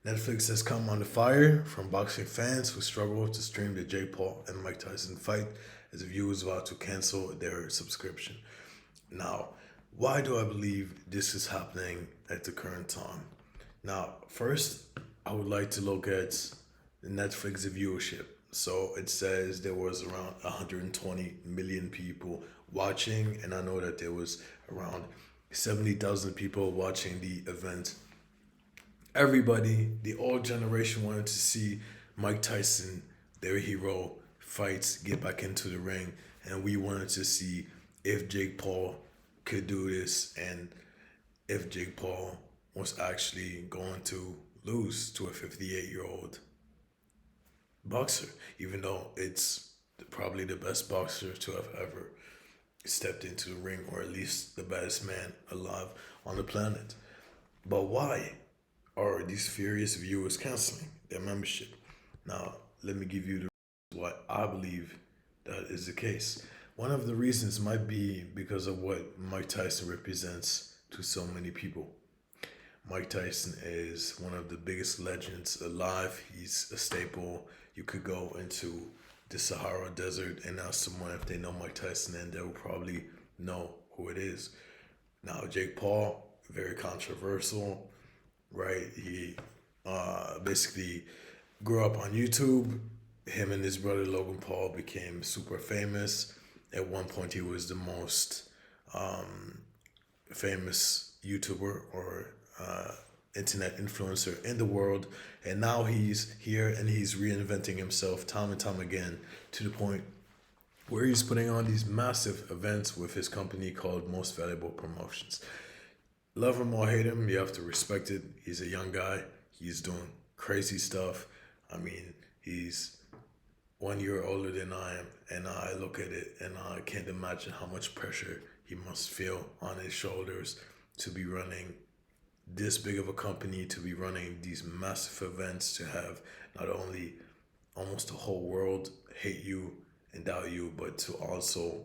Netflix has come under fire from boxing fans who struggle to stream the Jake Paul and Mike Tyson fight as viewers vow to cancel their subscription. Now, why do I believe this is happening at the current time? Now, first, I would like to look at the Netflix viewership. So it says there was around 120 million people watching, and I know that there was around 70,000 people watching the event. Everybody, the old generation wanted to see Mike Tyson, their hero, fights, get back into the ring, and we wanted to see if Jake Paul could do this and if Jake Paul was actually going to lose to a 58-year-old boxer, even though it's probably the best boxer to have ever stepped into the ring, or at least the baddest man alive on the planet. But why are these furious viewers canceling their membership? Now, let me give you the reasons why I believe that is the case. One of the reasons might be because of what Mike Tyson represents to so many people. Mike Tyson is one of the biggest legends alive. He's a staple. You could go into the Sahara Desert and ask someone if they know Mike Tyson, and they will probably know who it is. Now, Jake Paul, very controversial, right? He basically grew up on YouTube. Him and his brother Logan Paul became super famous. At one point, he was the most famous YouTuber or internet influencer in the world. And now he's here and he's reinventing himself time and time again to the point where he's putting on these massive events with his company called Most Valuable Promotions. Love him or hate him, you have to respect it. He's a young guy. He's doing crazy stuff. I mean, he's 1 year older than I am, and I look at it and I can't imagine how much pressure he must feel on his shoulders to be running this big of a company, to be running these massive events, to have not only almost the whole world hate you and doubt you, but to also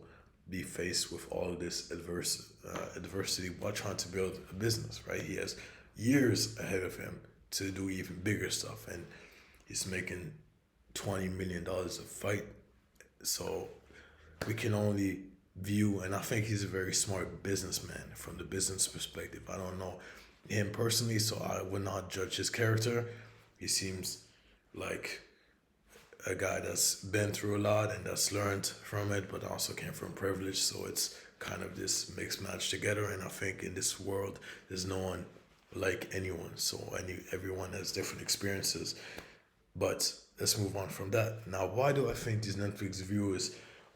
be faced with all of this adversity while trying to build a business, right? He has years ahead of him to do even bigger stuff, and he's making $20 million a fight. So we can only view, and I think he's a very smart businessman from the business perspective. I don't know him personally, so I would not judge his character. He seems like a guy that's been through a lot and that's learned from it, but also came from privilege. So it's kind of this mixed match together. And I think in this world, there's no one like anyone. So everyone has different experiences. But let's move on from that. Now, why do I think these Netflix viewers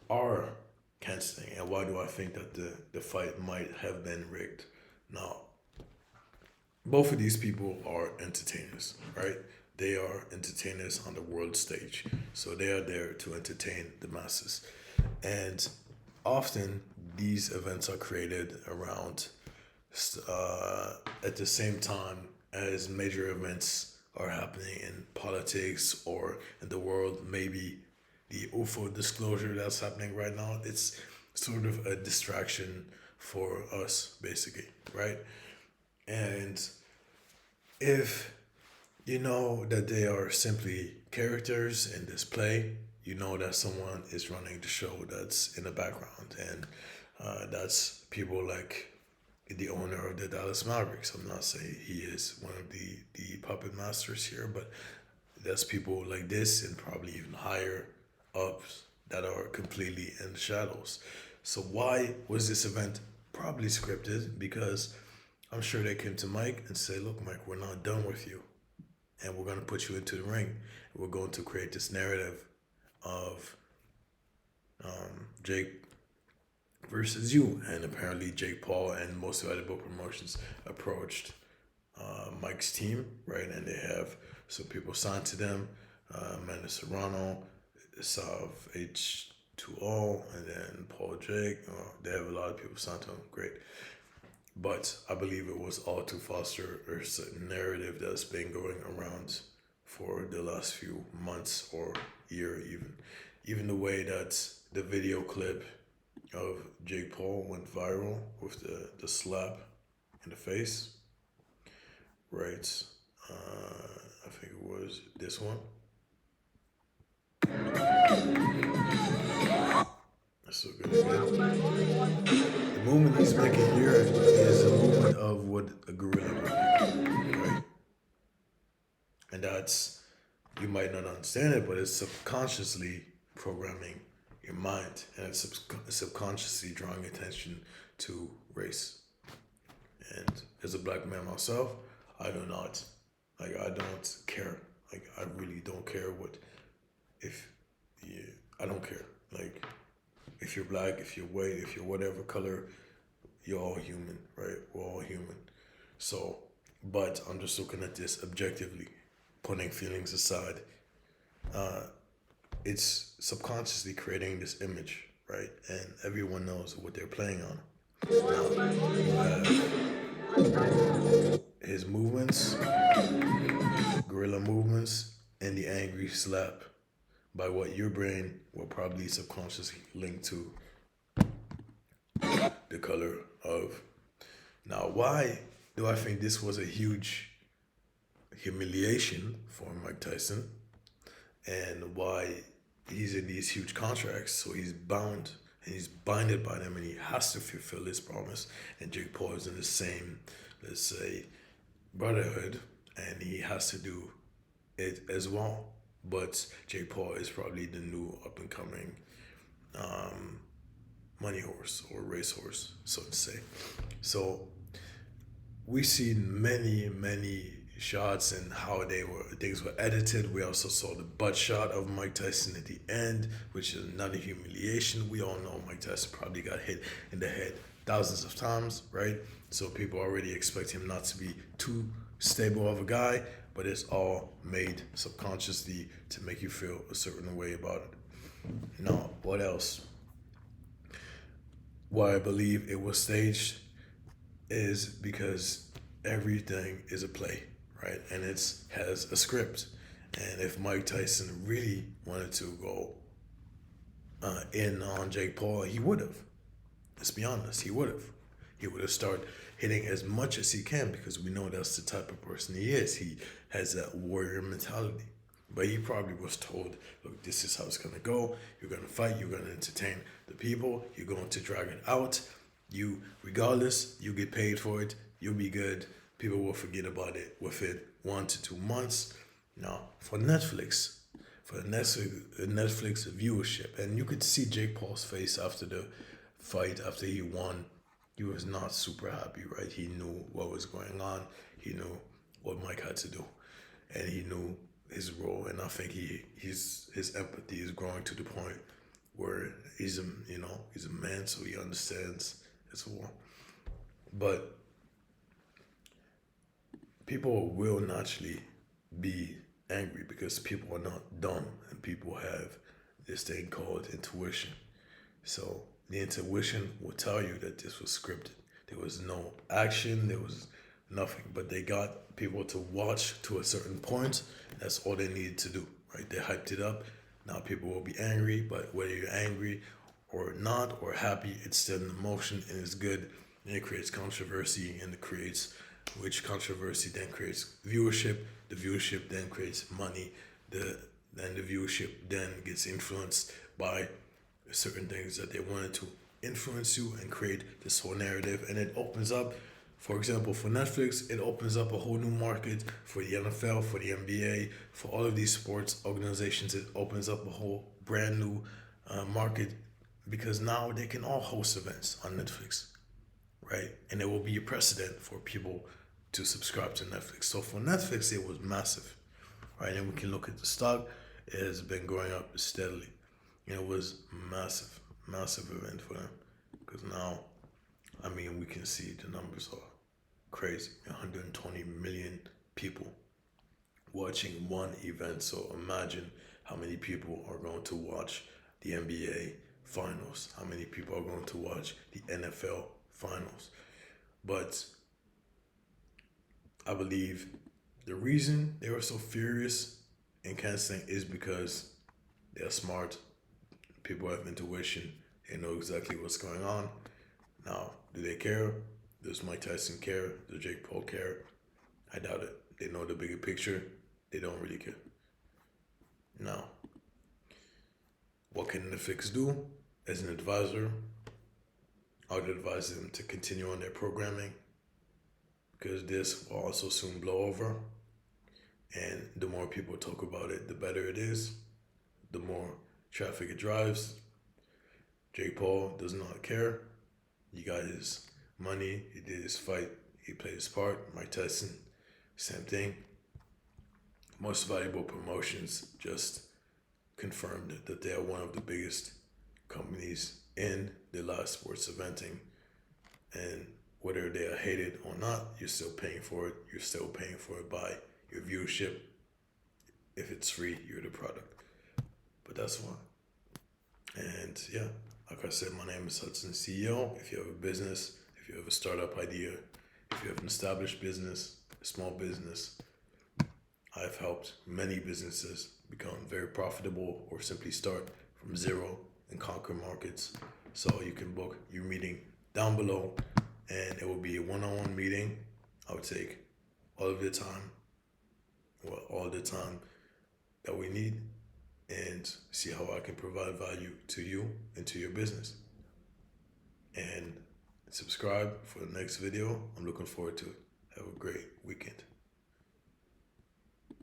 are canceling, and why do I think that the fight might have been rigged? Now, both of these people are entertainers, right? They are entertainers on the world stage. So they are there to entertain the masses. And often these events are created around at the same time as major events are happening in politics or in the world. Maybe the UFO disclosure that's happening right now, it's sort of a distraction for us, basically, right? And if you know that they are simply characters in this play, you know that someone is running the show that's in the background, and that's people like the owner of the Dallas Mavericks. I'm not saying he is one of the puppet masters here, but that's people like this and probably even higher ups that are completely in the shadows. So why was this event probably scripted? Because I'm sure they came to Mike and said, "Look, Mike, we're not done with you, and we're going to put you into the ring. We're going to create this narrative of Jake versus you." And apparently, Jake Paul and Most Valuable Promotions approached Mike's team, right? And they have some people signed to them: Amanda Serrano, Sav H2O, and then Paul Jake. They have a lot of people signed to them. Great. But I believe it was all to foster a certain narrative that's been going around for the last few months or year even. Even the way that the video clip of Jake Paul went viral with the slap in the face, right? was this one. That's so good again. The movement he's making here is a movement of what a gorilla would make, right? And that's, you might not understand it, but it's subconsciously programming your mind, and it's subconsciously drawing attention to race. And as a black man myself, I do not, like, I don't care. Like, I really don't care what, if you, I don't care. Like, if you're black, if you're white, if you're whatever color, you're all human, right? We're all human. So, but I'm just looking at this objectively, putting feelings aside. Uh, it's subconsciously creating this image, right? And everyone knows what they're playing on. Now, his movements, gorilla movements, and the angry slap by what your brain will probably subconsciously link to the color of. Now, why do I think this was a huge humiliation for Mike Tyson, and why he's in these huge contracts? So he's bound and he's binded by them, and he has to fulfill his promise. And Jake Paul is in the same, let's say, brotherhood, and he has to do it as well. But Jake Paul is probably the new up and coming money horse or racehorse, so to say. So we see many shots and how things were edited. We also saw the butt shot of Mike Tyson at the end, which is another humiliation. We all know Mike Tyson probably got hit in the head thousands of times, right? So people already expect him not to be too stable of a guy, but it's all made subconsciously to make you feel a certain way about it. Now, what else? Why I believe it was staged is because everything is a play, right? And it's has a script. And if Mike Tyson really wanted to go in on Jake Paul, he would have. Let's be honest, he would have. He would have started hitting as much as he can, because we know that's the type of person he is. He has that warrior mentality. But he probably was told, look, this is how it's going to go. You're going to fight. You're going to entertain the people. You're going to drag it out. You, regardless, you get paid for it. You'll be good. People will forget about it within 1 to 2 months. Now, for Netflix, Netflix viewership, and you could see Jake Paul's face after the fight, after he won. He was not super happy, right? He knew what was going on. He knew what Mike had to do, and he knew his role. And I think his empathy is growing to the point where he's a man, so he understands as well. But people will naturally be angry because people are not dumb, and people have this thing called intuition. So the intuition will tell you that this was scripted. There was no action, there was nothing, but they got people to watch to a certain point. That's all they needed to do, right? They hyped it up. Now people will be angry, but whether you're angry or not or happy, it's still an emotion, and it's good. And it creates controversy, and it creates, which controversy then creates viewership. The viewership then creates money. Then the viewership then gets influenced by certain things that they wanted to influence you and create this whole narrative. And it opens up, for example, for Netflix, it opens up a whole new market for the NFL, for the NBA, for all of these sports organizations. It opens up a whole brand new market, because now they can all host events on Netflix, right? And it will be a precedent for people to subscribe to Netflix. So for Netflix, it was massive, right? And we can look at the stock. It has been going up steadily. And it was massive event for them, because now, I mean, we can see the numbers are crazy. 120 million people watching one event. So imagine how many people are going to watch the NBA finals, how many people are going to watch the NFL finals. But I believe the reason they were so furious in canceling is because they're smart. People have intuition. They know exactly what's going on. Now, do they care? Does Mike Tyson care? Does Jake Paul care? I doubt it. They know the bigger picture. They don't really care. Now, what can Netflix do? As an advisor, I would advise them to continue on their programming because this will also soon blow over. And the more people talk about it, the better it is. The more traffic it drives. Jake Paul does not care. He got his money. He did his fight. He played his part. Mike Tyson, same thing. Most Valuable Promotions just confirmed that they are one of the biggest companies in the live sports eventing. And whether they are hated or not, you're still paying for it. You're still paying for it by your viewership. If it's free, you're the product. But that's why. And yeah, like I said, my name is Hudson CEO. If you have a business, if you have a startup idea, if you have an established business, a small business, I've helped many businesses become very profitable or simply start from zero and conquer markets. So you can book your meeting down below, and it will be a one-on-one meeting. I would take all the time that we need, and see how I can provide value to you and to your business. And subscribe for the next video. I'm looking forward to it. Have a great weekend.